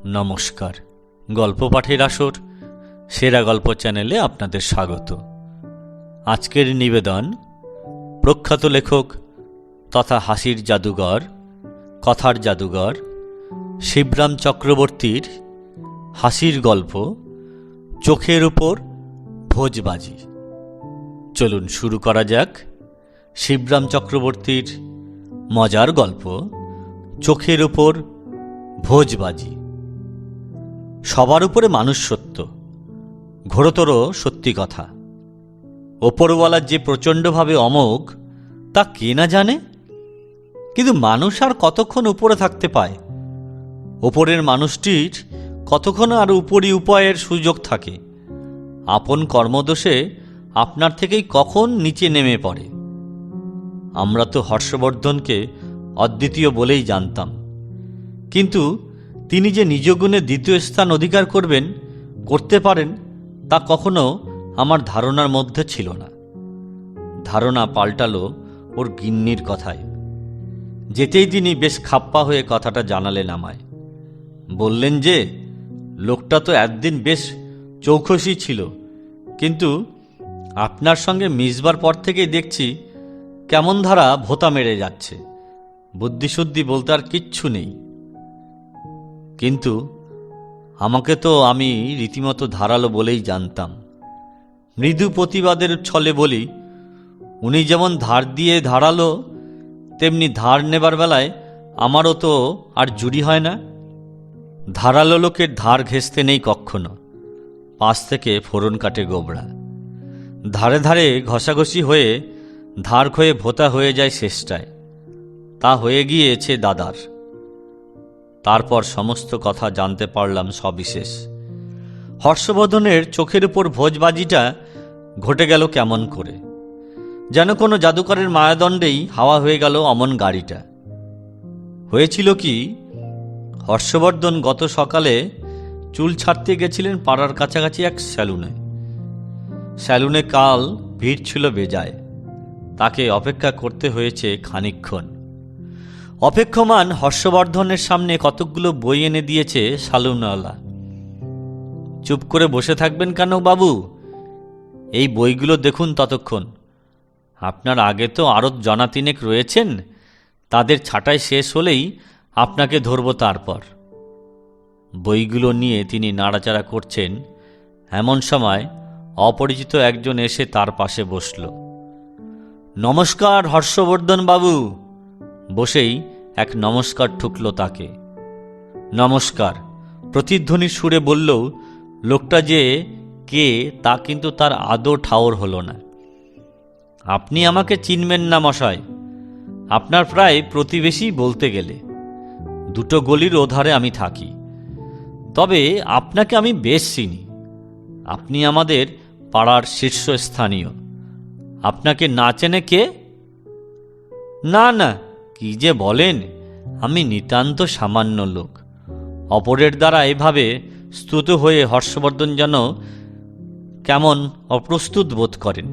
নমস্কার। গল্প পাঠের আসর সেরা গল্প চ্যানেলে আপনাদের স্বাগত। আজকের নিবেদন প্রখ্যাত লেখক তথা হাসির জাদুঘর, কথার জাদুঘর শিবরাম চক্রবর্তীর হাসির গল্প চোখের উপর ভোজবাজি। চলুন শুরু করা যাক শিবরাম চক্রবর্তীর মজার গল্প চোখের উপর ভোজবাজি। সবার উপরে মানুষ সত্য, ঘোরতর সত্যি কথা। ওপরওয়ালার যে প্রচণ্ডভাবে অমোঘ তা কে না জানে, কিন্তু মানুষ আর কতক্ষণ উপরে থাকতে পায়? ওপরের মানুষটির কতক্ষণ আর উপরি উপায়ের সুযোগ থাকে? আপন কর্মদোষে আপনার থেকেই কখন নিচে নেমে পড়ে। আমরা তো হর্ষবর্ধনকে অদ্বিতীয় বলেই জানতাম, কিন্তু তিনি যে নিজ গুণে দ্বিতীয় স্থান অধিকার করতে পারেন তা কখনো আমার ধারণার মধ্যে ছিল না। ধারণা পাল্টালো ওর গিন্নির কথায়। যেতেই তিনি বেশ খাপ্পা হয়ে কথাটা জানালেন আমায়। বললেন যে লোকটা তো একদিন বেশ চৌখসি ছিল, কিন্তু আপনার সঙ্গে মিশবার পর থেকেই দেখছি কেমন ধারা ভোতা মেরে যাচ্ছে। বুদ্ধিশুদ্ধি বলতে আর কিচ্ছু নেই। কিন্তু আমাকে তো আমি রীতিমতো ধারালো বলেই জানতাম। মৃদু প্রতিবাদের ছলে বলি, উনি যেমন ধার দিয়ে ধারালো, তেমনি ধার নেবার বেলায় আমারও তো আর জুড়ি হয় না। ধারালো লোকের ধার ঘেঁষতে নেই কক্ষনো, পাশ থেকে ফোড়ন কাটে গোবরা। ধারে ধারে ঘষাঘষি হয়ে ধার ক্ষয়ে ভোতা হয়ে যায় শেষটায়। তা হয়ে গিয়েছে দাদার। তারপর সমস্ত কথা জানতে পারলাম সবিশেষ। হর্ষবর্ধনের চোখের উপর ভোজবাজিটা ঘটে গেল কেমন করে, যেন কোনো জাদুকরের মায়াদণ্ডেই হাওয়া হয়ে গেল অমন গাড়িটা। হয়েছিল কি, হর্ষবর্ধন গত সকালে চুল ছাড়তে গেছিলেন পাড়ার কাছাকাছি এক স্যালুনে কাল ভিড় ছিল বেজায়। তাকে অপেক্ষা করতে হয়েছে খানিকক্ষণ। অপেক্ষমান হর্ষবর্ধনের সামনে কতকগুলো বই এনে দিয়েছে সালুনওয়ালা। চুপ করে বসে থাকবেন কেন বাবু? এই বইগুলো দেখুন ততক্ষণ। আপনার আগে তো আরও জনা তিনেক রয়েছেন, তাদের ছাঁটাই শেষ হলেই আপনাকে ধরব। তারপর বইগুলো নিয়ে তিনি নাড়াচাড়া করছেন, এমন সময় অপরিচিত একজন এসে তার পাশে বসল। নমস্কার হর্ষবর্ধন বাবু। বসেই এক নমস্কার ঠুকল তাকে। নমস্কার প্রতিধ্বনির সুরে বললেও লোকটা যে কে তা কিন্তু তার আদৌ ঠাওর হল না। আপনি আমাকে চিনবেন না মশাই, আপনার প্রায় প্রতিবেশী বলতে গেলে। দুটো গলির ওধারে আমি থাকি, তবে আপনাকে আমি বেশ চিনি। আপনি আমাদের পাড়ার শীর্ষস্থানীয়। আপনাকে না চেনে কে? না না, কি যে বলেন, আমি নিতান্ত সামান্য লোক। অপরের দ্বারা এভাবে স্তুত হয়ে হর্ষবর্ধন যেন কেমন অপ্রস্তুত বোধ করেন।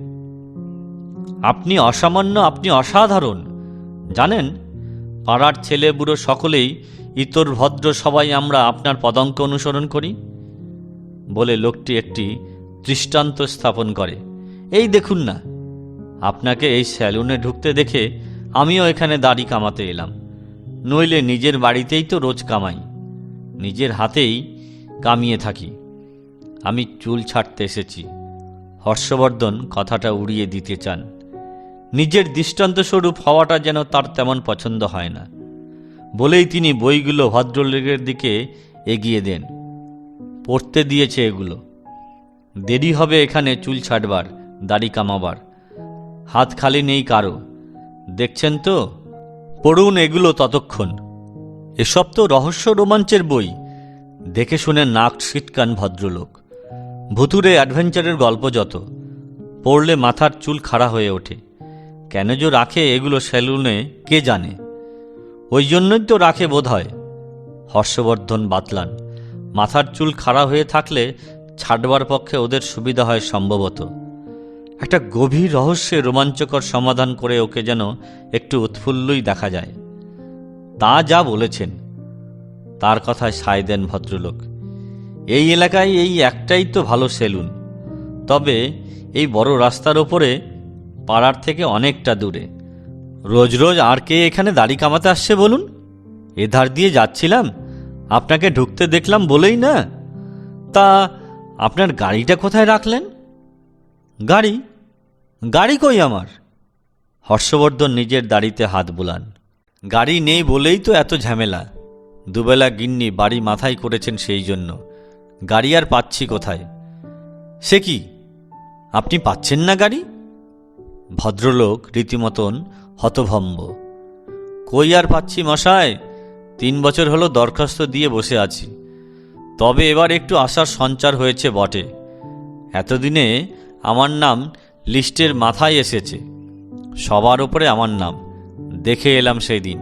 আপনি অসামান্য, আপনি অসাধারণ। জানেন, পাড়ার ছেলে বুড়ো সকলেই ইতর ভদ্র সবাই আমরা আপনার পদাঙ্ক অনুসরণ করি। বলে লোকটি একটি দৃষ্টান্ত স্থাপন করে। এই দেখুন না, আপনাকে এই স্যালুনে ঢুকতে দেখে আমিও এখানে দাড়ি কামাতে এলাম। নইলে নিজের বাড়িতেই তো রোজ কামাই, নিজের হাতেই কামিয়ে থাকি। আমি চুল ছাড়তে এসেছি। হর্ষবর্ধন কথাটা উড়িয়ে দিতে চান। নিজের দৃষ্টান্তস্বরূপ হওয়াটা যেন তার তেমন পছন্দ হয় না। বলেই তিনি বইগুলো ভদ্রলোকের দিকে এগিয়ে দেন। পড়তে দিয়েছে এগুলো। দেরি হবে এখানে চুল ছাড়বার, দাড়ি কামাবার। হাত খালি নেই কারো, দেখছেন তো। পড়ুন এগুলো ততক্ষণ। এসব তো রহস্য রোমাঞ্চের বই। দেখে শুনে নাক ছিটকান ভদ্রলোক। ভুতুরে অ্যাডভেঞ্চারের গল্প যত, পড়লে মাথার চুল খাড়া হয়ে ওঠে। কেন যে রাখে এগুলো স্যালুনে কে জানে। ওই জন্যই তো রাখে বোধ হয়। হর্ষবর্ধন বাতলান, মাথার চুল খাড়া হয়ে থাকলে ছাড়বার পক্ষে ওদের সুবিধা হয় সম্ভবত। একটা গভীর রহস্যে রোমাঞ্চকর সমাধান করে ওকে যেন একটু উৎফুল্লই দেখা যায়। তা যা বলেছেন, তার কথায় সায় দেন ভদ্রলোক। এই এলাকায় এই একটাই তো ভালো সেলুন, তবে এই বড় রাস্তার ওপরে, পাড়ার থেকে অনেকটা দূরে। রোজ রোজ আর কে এখানে দাড়ি কামাতে আসছে বলুন? এধার দিয়ে যাচ্ছিলাম, আপনাকে ঢুকতে দেখলাম বলেই না। তা আপনার গাড়িটা কোথায় রাখলেন? গাড়ি? গাড়ি কই আমার? হর্ষবর্ধন নিজের দাড়িতে হাত বুলান। গাড়ি নেই বলেই তো এত ঝামেলা। দুবেলা গিন্নি বাড়ি মাথায় করেছেন, সেই জন্য। গাড়ি আর পাচ্ছি কোথায়? সে কি, আপনি পাচ্ছেন না গাড়ি? ভদ্রলোক রীতিমতন হতভম্ব। কই আর পাচ্ছি মশাই, 3 বছর হলো দরখাস্ত দিয়ে বসে আছি, তবে এবার একটু আশার সঞ্চার হয়েছে বটে। এতদিনে আমার নাম লিস্টের মাথায় এসেছে, সবার ওপরে আমার নাম। দেখে এলাম সেই দিন,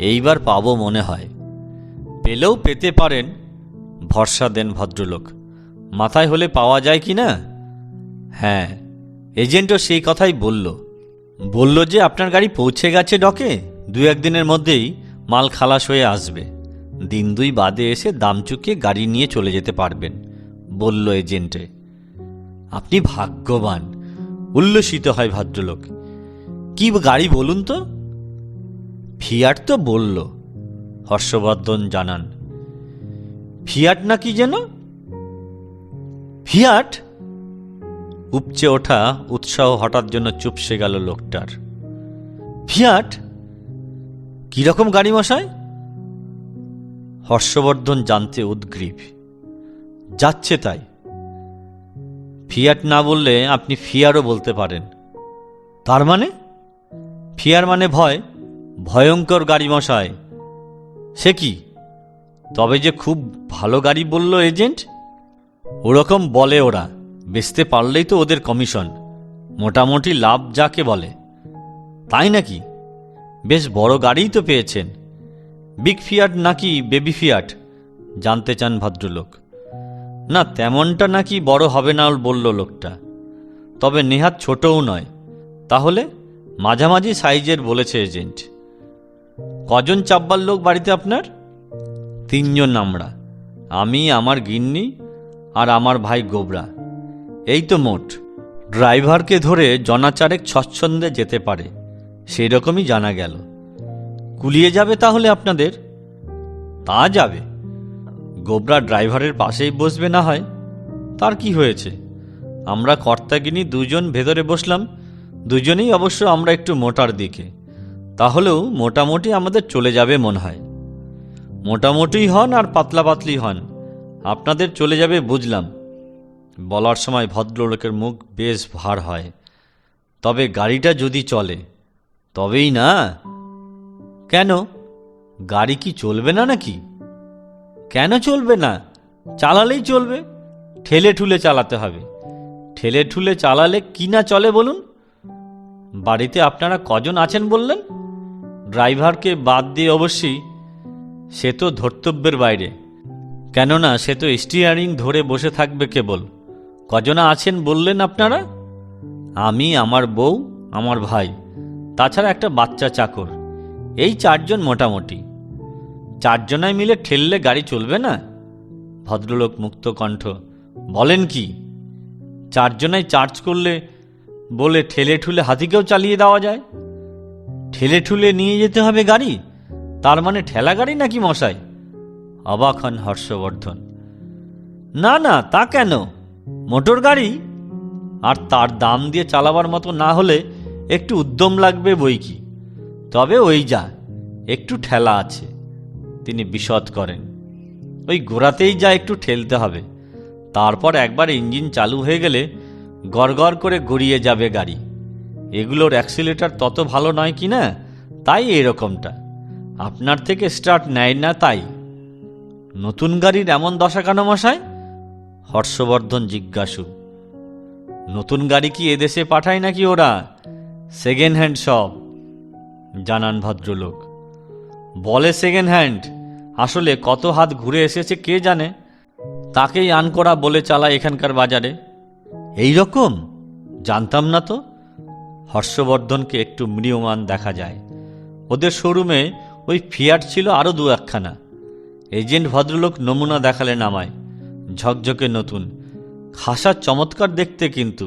এইবার পাবো মনে হয়। পেলেও পেতে পারেন, ভরসা দেন ভদ্রলোক। মাথায় হলে পাওয়া যায় কি না? হ্যাঁ, এজেন্টও সেই কথাই বলল যে আপনার গাড়ি পৌঁছে গেছে ডকে, 2-1 দিনের মধ্যেই মাল খালাস হয়ে আসবে। 1-2 বাদে এসে দাম চুকিয়ে গাড়ি নিয়ে চলে যেতে পারবেন, বলল এজেন্টে। আপনি ভাগ্যবান, উল্লসিত হয় ভদ্রলোক। কি গাড়ি বলুন তো? ফিয়াট তো বলল, হর্ষবর্ধন জানান। ফিয়াট না কি যেন? ফিয়াট? উপচে ওঠা উৎসাহ হঠাৎ জন্য চুপসে গেল লোকটার। ফিয়াট? কিরকম গাড়ি মশাই? হর্ষবর্ধন জানতে উদ্গ্রীব। যাচ্ছে তাই। ফিয়াট না বললে আপনি ফিয়ারও বলতে পারেন। তার মানে? ফিয়ার মানে ভয়, ভয়ঙ্কর গাড়ি মশাই। সে কি? তবে যে খুব ভালো গাড়ি বলল এজেন্ট। ওরকম বলে ওরা, বেচতে পারলেই তো ওদের কমিশন, মোটামুটি লাভ যাকে বলে। তাই নাকি? বেশ বড় গাড়িই তো পেয়েছেন। বিগ ফিয়াট নাকি বেবি ফিয়াট জানতে চান ভদ্রলোক। না, তেমনটা নাকি বড় হবে না বলল লোকটা, তবে নেহাত ছোটও নয়। তাহলে মাঝামাঝি সাইজের বলেছে এজেন্ট। কজন চাপবার লোক বাড়িতে আপনার? 3 জন আমরা, আমি, আমার গিন্নি আর আমার ভাই গোবরা, এই তো মোট। ড্রাইভারকে ধরে জনাচারেক স্বচ্ছন্দে যেতে পারে, সেই রকমই জানা গেল। কুলিয়ে যাবে তাহলে আপনাদের? তা যাবে। গোবরা ড্রাইভারের পাশেই বসবে না হয়, তার কি হয়েছে? আমরা কর্তাগিনী 2 জন ভেতরে বসলাম, 2 জনেই অবশ্য আমরা একটু মোটার দিকে, তাহলেও মোটামুটি আমাদের চলে যাবে মনে হয়। মোটামুটি হন আর পাতলা পাতলি হন, আপনাদের চলে যাবে বুঝলাম। বলার সময় ভদ্রলোকের মুখ বেশ ভার হয়। তবে গাড়িটা যদি চলে তবেই না। কেন, গাড়ি কি চলবে না নাকি? কেন চলবে না? চালালেই চলবে, ঠেলে ঠুলে চালাতে হবে। ঠেলে ঠুলে চালালে কি না চলে বলুন? বাড়িতে আপনারা কজন আছেন বললেন? ড্রাইভারকে বাদ দিয়ে অবশ্যই। সে তো ধর্তব্যের বাইরে, কেননা সে তো স্টিয়ারিং ধরে বসে থাকবে কেবল। কজনা আছেন বললেন আপনারা? আমি, আমার বউ, আমার ভাই, তাছাড়া একটা বাচ্চা চাকর, এই 4 জন মোটামুটি। 4 জনায় মিলে ঠেললে গাড়ি চলবে না? ভদ্রলোক মুক্ত কণ্ঠ। বলেন কি? 4 জনায় চার্জ করলে বলে ঠেলে ঠুলে হাতিকেও চালিয়ে দেওয়া যায়। ঠেলে ঠুলে নিয়ে যেতে হবে গাড়ি, তার মানে ঠেলা গাড়ি নাকি মশাই? অবাক হন হর্ষবর্ধন। না না, তা কেন, মোটর গাড়ি। আর তার দাম দিয়ে চালাবার মতো না হলে একটু উদ্যম লাগবে বই কি। তবে ওই যা একটু ঠেলা আছে, তিনি বিশদ করেন। ওই গোড়াতেই যা একটু ঠেলতে হবে, তারপর একবার ইঞ্জিন চালু হয়ে গেলে গড়গড় করে গড়িয়ে যাবে গাড়ি। এগুলোর অ্যাক্সিলেটার তত ভালো নয় কি না, তাই এরকমটা। আপনার থেকে স্টার্ট নেয় না তাই। নতুন গাড়ির এমন দশা কেন মশাই? হর্ষবর্ধন জিজ্ঞাসু। নতুন গাড়ি কি এদেশে পাঠায় নাকি ওরা? সেকেন্ড হ্যান্ড সব, জানান ভদ্রলোক। বলে সেকেন্ড হ্যান্ড, আসলে কত হাত ঘুরে এসেছে কে জানে, তাকেই আনকরা বলে চালায় এখানকার বাজারে। এই রকম? জানতাম না তো। হর্ষবর্ধনকে একটু ম্রিয়মাণ দেখা যায়। ওদের শোরুমে ওই ফিয়াট ছিল আরও 2-1খানা, এজেন্ট ভদ্রলোক নমুনা দেখালেন আমায়, ঝকঝকে নতুন, খাসা চমৎকার দেখতে। কিন্তু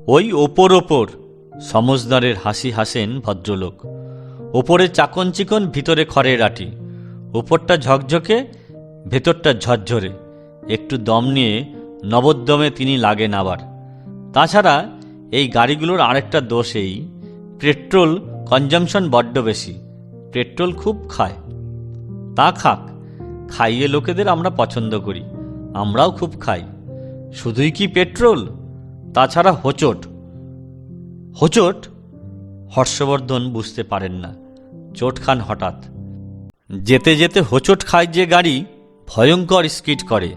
ওই ওপর সমজদারের হাসি হাসেন ভদ্রলোক। ওপরে চাকন চিকন, ভিতরে খড়ের আটি, ওপরটা ঝকঝকে, ভেতরটা ঝরঝরে। একটু দম নিয়ে নবোদ্যমে তিনি লাগেন আবার। তাছাড়া এই গাড়িগুলোর আরেকটা দোষ এই, পেট্রোল কনজামশন বড্ড বেশি, পেট্রোল খুব খায়। তা খাক, খাইয়ে লোকেদের আমরা পছন্দ করি, আমরাও খুব খাই। শুধুই কি পেট্রোল, তাছাড়া হোঁচট। হোঁচট? হর্ষবর্ধন বুঝতে পারেন না, চোট খান হঠাৎ। যেতে যেতে হোঁচট খায় যে গাড়ি, ভয়ঙ্কর স্কিড করে।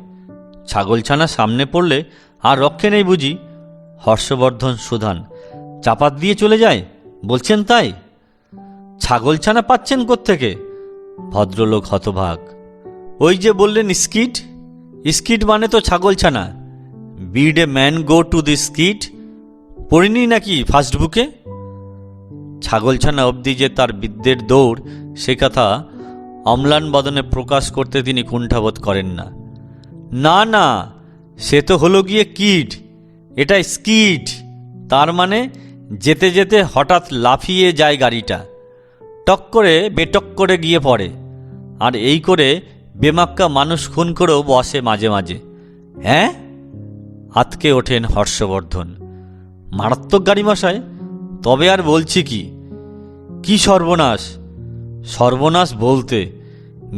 ছাগলছানা সামনে পড়লে আর রক্ষে নেই বুঝি? হর্ষবর্ধন সুধান, চাপাত দিয়ে চলে যায় বলছেন তাই? ছাগলছানা পাচ্ছেন কোত্থেকে? ভদ্রলোক হতভাগ। ওই যে বললেন স্কিড, স্কিড মানে তো ছাগলছানা। Bid a man go to the kid, পড়িনি নাকি ফার্স্ট বুকে? ছাগলছানা অবধি যে তার বিদ্যের দৌড়, সে কথা অম্লান বদনে প্রকাশ করতে তিনি কুণ্ঠাবোধ করেন না। না না, সে তো হলো গিয়ে কিড, এটা স্কিড। তার মানে যেতে যেতে হঠাৎ লাফিয়ে যায় গাড়িটা, টক করে বেটক করে গিয়ে পড়ে। আর এই করে বেমাক্কা মানুষ খুন করেও বসে মাঝে মাঝে। হ্যাঁ? আতকে ওঠেন হর্ষবর্ধন। মারাত্মক গাড়ি মশাই, তবে আর বলছি কি? কি সর্বনাশ! সর্বনাশ বলতে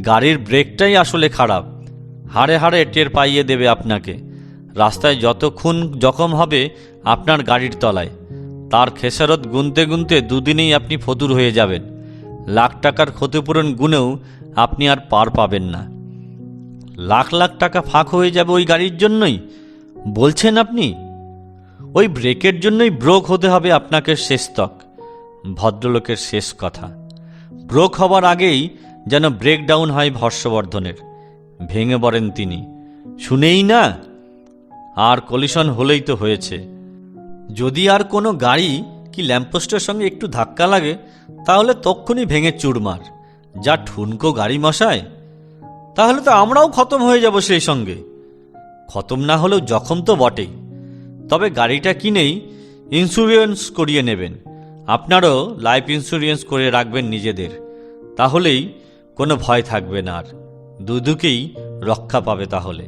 গাড়ির ব্রেকটাই আসলে খারাপ। হাড়ে হাড়ে টের পাইয়ে দেবে আপনাকে। রাস্তায় যত খুন জখম হবে আপনার গাড়ির তলায়, তার খেসারত গুনতে গুনতে দুদিনেই আপনি ফতুর হয়ে যাবেন। লাখ টাকার ক্ষতিপূরণ গুনেও আপনি আর পার পাবেন না। লাখ লাখ টাকা ফাঁক হয়ে যাবে ওই গাড়ির জন্যই বলছেন আপনি? ওই ব্রেকের জন্যই ব্রোক হতে হবে আপনাকে শেষতক। ভদ্রলোকের শেষ কথা। ব্রোক হবার আগেই যেন ব্রেকডাউন হয় হর্ষবর্ধনের। ভেঙে পড়েন তিনি। শুনেই না, আর কলিশন হলেই তো হয়েছে। যদি আর কোনো গাড়ি কি ল্যাম্পপোস্টের সঙ্গে একটু ধাক্কা লাগে, তাহলে তক্ষুনি ভেঙে চুরমার। যা ঠুনকো গাড়ি মশায়! তাহলে তো আমরাও খতম হয়ে যাব সেই সঙ্গে। খতম না হলেও জখম তো বটেই। তবে গাড়িটা কিনেই ইন্স্যুরেন্স করিয়ে নেবেন। আপনারও লাইফ ইন্স্যুরেন্স করে রাখবেন নিজেদের, তাহলেই কোনো ভয় থাকবে না। আর দুদিকেই রক্ষা পাবে। তাহলে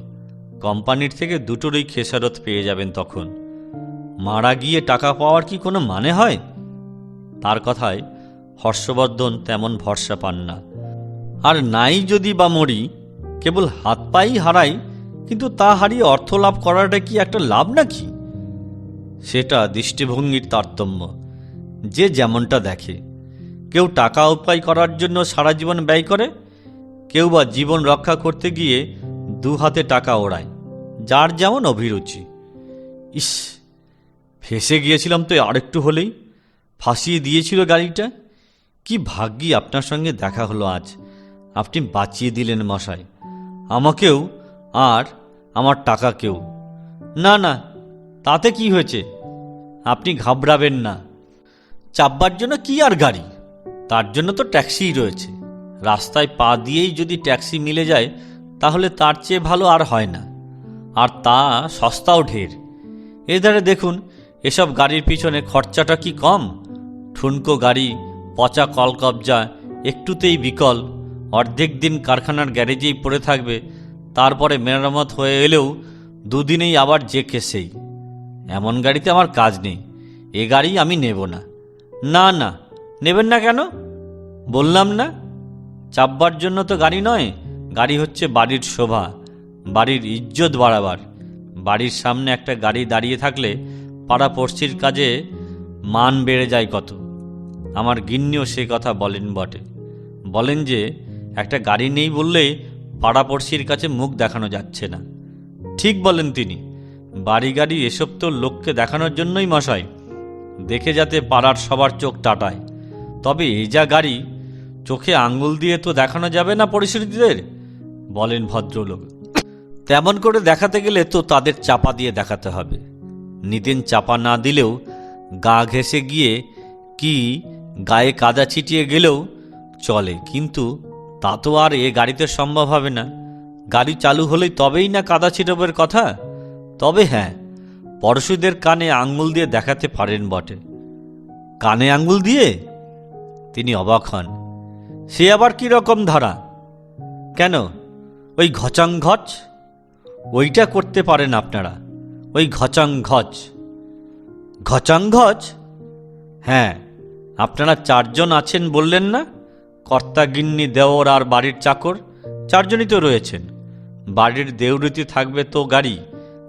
কোম্পানির থেকে দুটোরই খেসারত পেয়ে যাবেন। তখন মারা গিয়ে টাকা পাওয়ার কি কোনো মানে হয়? তার কথায় হর্ষবর্ধন তেমন ভরসা পান না। আর নাই যদি বা মরি, কেবল হাত পাই হারাই, কিন্তু তা হারিয়ে অর্থ লাভ করাটা কি একটা লাভ নাকি? সেটা দৃষ্টিভঙ্গির তারতম্য। যে যেমনটা দেখে। কেউ টাকা উপায় করার জন্য সারা জীবন ব্যয় করে, কেউ বা জীবন রক্ষা করতে গিয়ে দু হাতে টাকা ওড়ায়। যার যেমন অভিরুচি। ইস, ফেঁসে গিয়েছিলাম তো আরেকটু হলেই। ফাঁসিয়ে দিয়েছিল গাড়িটা। কি ভাগ্যি আপনার সঙ্গে দেখা হলো আজ। আপনি বাঁচিয়ে দিলেন মশাই, আমাকেও আর আমার টাকাকেও। না না, তাতে কি হয়েছে? আপনি ঘাবড়াবেন না। চাপবার জন্য কি আর গাড়ি, তার জন্য তো ট্যাক্সিই রয়েছে। রাস্তায় পা দিয়েই যদি ট্যাক্সি মিলে যায়, তাহলে তার চেয়ে ভালো আর হয় না। আর তা সস্তাও ঢের। এধারে দেখুন, এসব গাড়ির পিছনে খরচাটা কি কম? ঠুনকো গাড়ি, পচা কলকবজা, একটুতেই বিকল, অর্ধেক দিন কারখানার গ্যারেজেই পড়ে থাকবে। তারপরে মেরামত হয়ে এলেও দুদিনেই আবার যে কেসেই। এমন গাড়িতে আমার কাজ নেই। এ গাড়ি আমি নেব না। না না, নেবেন না কেন? বললাম না, চাপবার জন্য তো গাড়ি নয়। গাড়ি হচ্ছে বাড়ির শোভা, বাড়ির ইজ্জত বাড়াবার। বাড়ির সামনে একটা গাড়ি দাঁড়িয়ে থাকলে পাড়াপড়শির কাজে মান বেড়ে যায় কত। আমার গিন্নিও সে কথা বলেন বটে। বলেন যে একটা গাড়ি নেই বললেই পাড়াপড়শির কাছে মুখ দেখানো যাচ্ছে না। ঠিক বলেন তিনি। বাড়ি গাড়ি এসব তো লোককে দেখানোর জন্যই মশাই, দেখে যাতে পাড়ার সবার চোখ টাটায়। তবে এই যা গাড়ি, চোখে আঙ্গুল দিয়ে তো দেখানো যাবে না পরিচিতদের, বলেন ভদ্রলোক। তেমন করে দেখাতে গেলে তো তাদের চাপা দিয়ে দেখাতে হবে। নিদেন চাপা না দিলেও গা ঘেঁষে গিয়ে কি গায়ে কাদা ছিটিয়ে গেলেও চলে, কিন্তু তা তো আর এ গাড়িতে সম্ভব হবে না। গাড়ি চালু হলেই তবেই না কাদা ছিটবের কথা। তবে হ্যাঁ, পরশুদের কানে আঙ্গুল দিয়ে দেখাতে পারেন বটে। কানে আঙ্গুল দিয়ে? তিনি অবাক হন। সে আবার কি রকম ধারা? কেন, ওই ঘচাং ঘচ? ওইটা করতে পারেন আপনারা, ওই ঘচাং ঘচ। ঘচাং ঘচ? হ্যাঁ, আপনারা 4 জন আছেন বললেন না? কর্তা, গিন্নি, দেওর আর বাড়ির চাকর, 4 জনই তো রয়েছেন। বাড়ির দেউড়িতে থাকবে তো গাড়ি,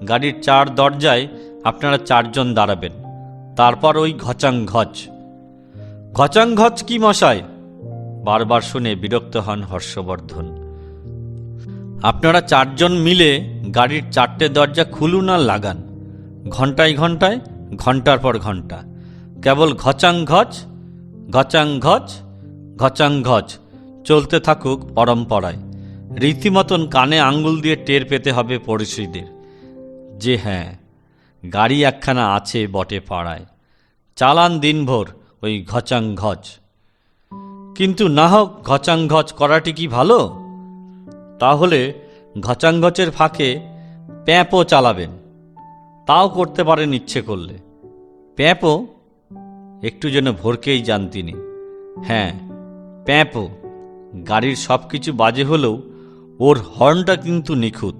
গাড়ির 4 দরজায় আপনারা 4 জন দাঁড়াবেন। তারপর ওই ঘচাং ঘচ। ঘচাং ঘচ কি মশাই? বারবার শুনে বিরক্ত হন হর্ষবর্ধন। আপনারা 4 জন মিলে গাড়ির 4টে দরজা খুলুন আর লাগান, ঘন্টায় ঘন্টায়, ঘন্টার পর ঘন্টা, কেবল ঘচাং ঘচ, ঘচাং ঘচ, ঘচাং ঘচ চলতে থাকুক পরম্পরায়। রীতিমতন কানে আঙ্গুল দিয়ে টের পেতে হবে পড়শিদের যে হ্যাঁ, গাড়ি একখানা আছে বটে পাড়ায়। চালান দিনভর ওই ঘচাং ঘচ। কিন্তু না হোক ঘচাং ঘচ করাটি কি ভালো? তাহলে ঘচাং ঘচের ফাঁকে প্যাঁপও চালাবেন, তাও করতে পারেন ইচ্ছে করলে। প্যাঁপও? একটু যেন ভরকেই যান তিনি। হ্যাঁ, প্যাঁপও। গাড়ির সব কিছু বাজে হলেও ওর হর্নটা কিন্তু নিখুঁত।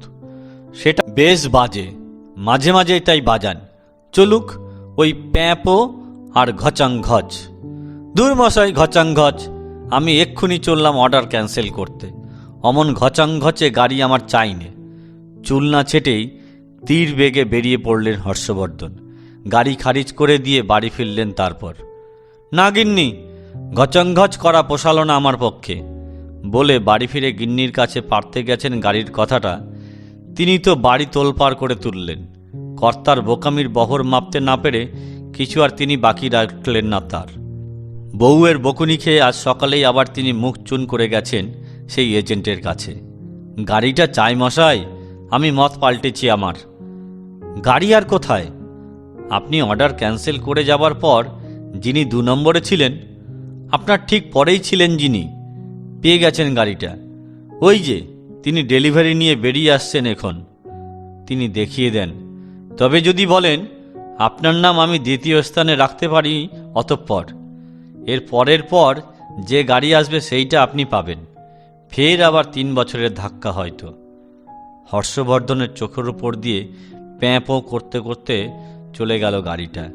সেটা বেশ বাজে, মাঝে মাঝে তাই বাজান। চলুক ওই প্যাঁপও আর ঘচাং ঘচ। দূর মশাই ঘচাং ঘচ, আমি এক্ষুনি চললাম অর্ডার ক্যান্সেল করতে। অমন ঘচাং ঘচে গাড়ি আমার চাই নে। চুল না ছেটেই তীর বেগে বেরিয়ে পড়লেন হর্ষবর্ধন। গাড়ি খারিজ করে দিয়ে বাড়ি ফিরলেন। তারপর, না গিন্নি, ঘচাং ঘচ করা পোষালো না আমার পক্ষে বলে বাড়ি ফিরে গিন্নির কাছে পারতে গেছেন গাড়ির কথাটা। তিনি তো বাড়ি তোলপাড় করে তুললেন। কর্তার বোকামির বহর মাপতে না পেরে কিছু আর তিনি বাকি রাখলেন না তার। বউয়ের বকুনি খেয়ে আজ সকালেই আবার তিনি মুখ চুন করে গেছেন সেই এজেন্টের কাছে। গাড়িটা চাই মশাই, আমি মত পাল্টেছি আমার। গাড়ি আর কোথায়? আপনি অর্ডার ক্যান্সেল করে যাবার পর যিনি 2 নম্বরে ছিলেন, আপনার ঠিক পরেই ছিলেন যিনি, পেয়ে গেছেন গাড়িটা। ওই যে তিনি ডেলিভারি নিয়ে বেরিয়ে আসছেন এখন। তিনি দেখিয়ে দেন। তবে যদি বলেন আপনার নাম আমি 2য় স্থানে রাখতে পারি, অতঃপর এর পরের পর যে গাড়ি আসবে সেইটা আপনি পাবেন। ফের আবার 3 বছরের ধাক্কা হয়তো। হর্ষবর্ধনের চোখের উপর দিয়ে প্যাঁপো করতে করতে চলে গেল গাড়িটা।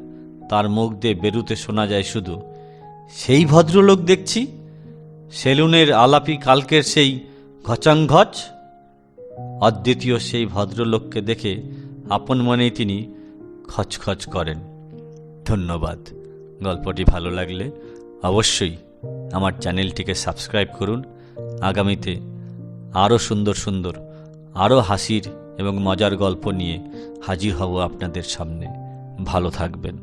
তার মুখ দিয়ে বেরুতে শোনা যায় শুধু, সেই ভদ্রলোক দেখছি, সেলুনের আলাপি কালকের সেই ঘচাং ঘচ। অদ্বিতীয় সেই ভদ্রলোককে দেখে আপন মনেই তিনি খচখচ করেন। ধন্যবাদ। গল্পটি ভালো লাগলে অবশ্যই আমার চ্যানেলটিকে সাবস্ক্রাইব করুন। আগামীতে আরও সুন্দর সুন্দর, আরও হাসির এবং মজার গল্প নিয়ে হাজির হব আপনাদের সামনে। ভালো থাকবেন।